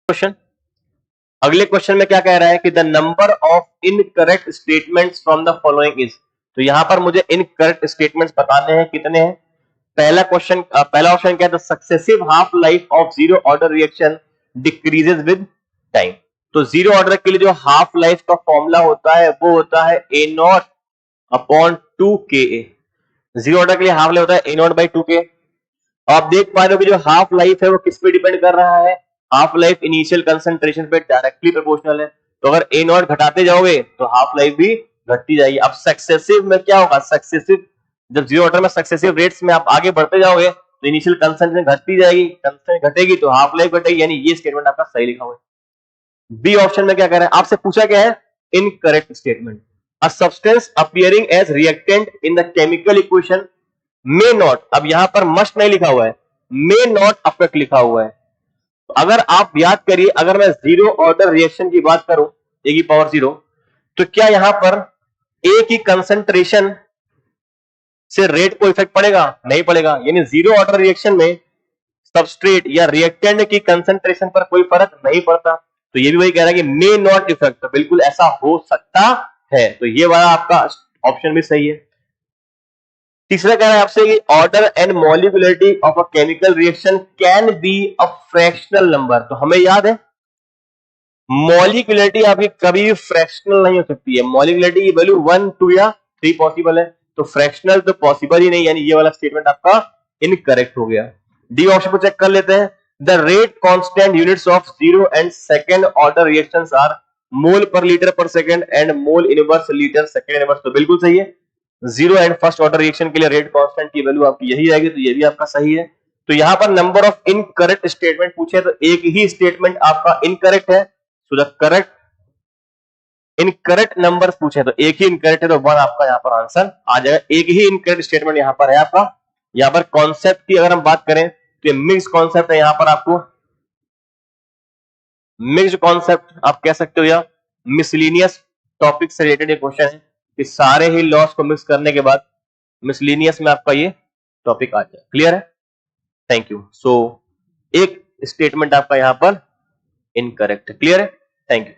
Question, अगले question में क्या कह रहा है कि the number of incorrect statements from the following is, तो यहां पर मुझे इनकरेक्ट स्टेटमेंट्स बताने हैं कितने हैं। पहला क्वेश्चन, पहला ऑप्शन क्या है, the successive half life of zero order reaction decreases with time. तो जीरो ऑर्डर के लिए जो हाफ लाइफ का फॉर्मूला होता है वो होता है A naught upon 2ka। Zero order के लिए हाफ लाइफ होता है ए नॉट बाई 2k। आप देख पा रहे हो कि जो हाफ लाइफ है वो किस पे डिपेंड कर रहा है, हाफ लाइफ इनिशियल कंसंट्रेशन पे डायरेक्टली प्रोपोर्शनल है। तो अगर ए नॉट घटाते जाओगे तो हाफ लाइफ भी घटती जाएगी। अब सक्सेसिव में क्या होगा, सक्सेसिव जब जीरो ऑर्डर में सक्सेसिव रेट्स में आप आगे बढ़ते जाओगे तो इनिशियल कंसंट्रेशन घटती जाएगी, कंसंट्रेशन घटेगी तो हाफ लाइफ घटेगी, यानी ये स्टेटमेंट आपका सही लिखा हुआ है। बी ऑप्शन में क्या कह रहे हैं, आपसे पूछा क्या है, incorrect statement. A substance appearing as reactant in the chemical equation may not, अब यहां पर मस्ट नहीं लिखा हुआ है, मे नॉट अफेक्ट लिखा हुआ है। तो अगर आप याद करिए, अगर मैं जीरो ऑर्डर रिएक्शन की बात करूं ए की पावर 0, तो क्या यहां पर ए की कंसंट्रेशन से रेट को इफेक्ट पड़ेगा, नहीं पड़ेगा। यानी जीरो ऑर्डर रिएक्शन में सबस्ट्रेट या रिएक्टेंट की कंसंट्रेशन पर कोई फर्क नहीं पड़ता। तो ये भी वही कह रहा है कि मे नॉट इफेक्ट, तो बिल्कुल ऐसा हो सकता है। तो ये वाला आपका ऑप्शन भी सही है। तीसरा कह रहा है आपसे कि order and molecularity of a chemical reaction can be a fractional number. तो हमें याद है मॉलिक्यूलरिटी आपकी कभी भी फ्रैक्शनल नहीं हो सकती है, मॉलिक्यूलरिटी की वैल्यू 1, 2 या 3 पॉसिबल है, तो फ्रैक्शनल तो पॉसिबल ही नहीं, यानी ये वाला स्टेटमेंट आपका इनकरेक्ट हो गया। डी ऑप्शन को चेक कर लेते हैं, the rate constant units of zero and second order reactions are mol per litre per second and mol inverse litre second inverse. तो बिल्कुल सही है, zero and first order reaction के लिए रेट कांस्टेंट की वैल्यू आपकी यही आएगी, तो ये भी आपका सही है। तो यहां पर नंबर ऑफ इनकरेक्ट स्टेटमेंट पूछे तो एक ही स्टेटमेंट आपका इनकरेक्ट है। So the correct incorrect number पूछे तो एक ही इनकरेक्ट है, तो 1 आपका यहां पर आंसर आ जाएगा। एक ही इनकरेक्ट स्टेटमेंट यहां पर है आपका। यहां पर कॉन्सेप्ट की अगर हम बात करें तो ये मिक्स कॉन्सेप्ट है, यहां पर आपको मिक्स्ड कॉन्सेप्ट आप कह सकते हो या मिसलिनियस टॉपिक से रिलेटेड ये क्वेश्चन है कि सारे ही लॉस को मिक्स करने के बाद मिसलिनियस में आपका ये टॉपिक आ जाए। क्लियर है, थैंक यू। सो एक स्टेटमेंट आपका यहां पर इनकरेक्ट है। क्लियर है, थैंक यू।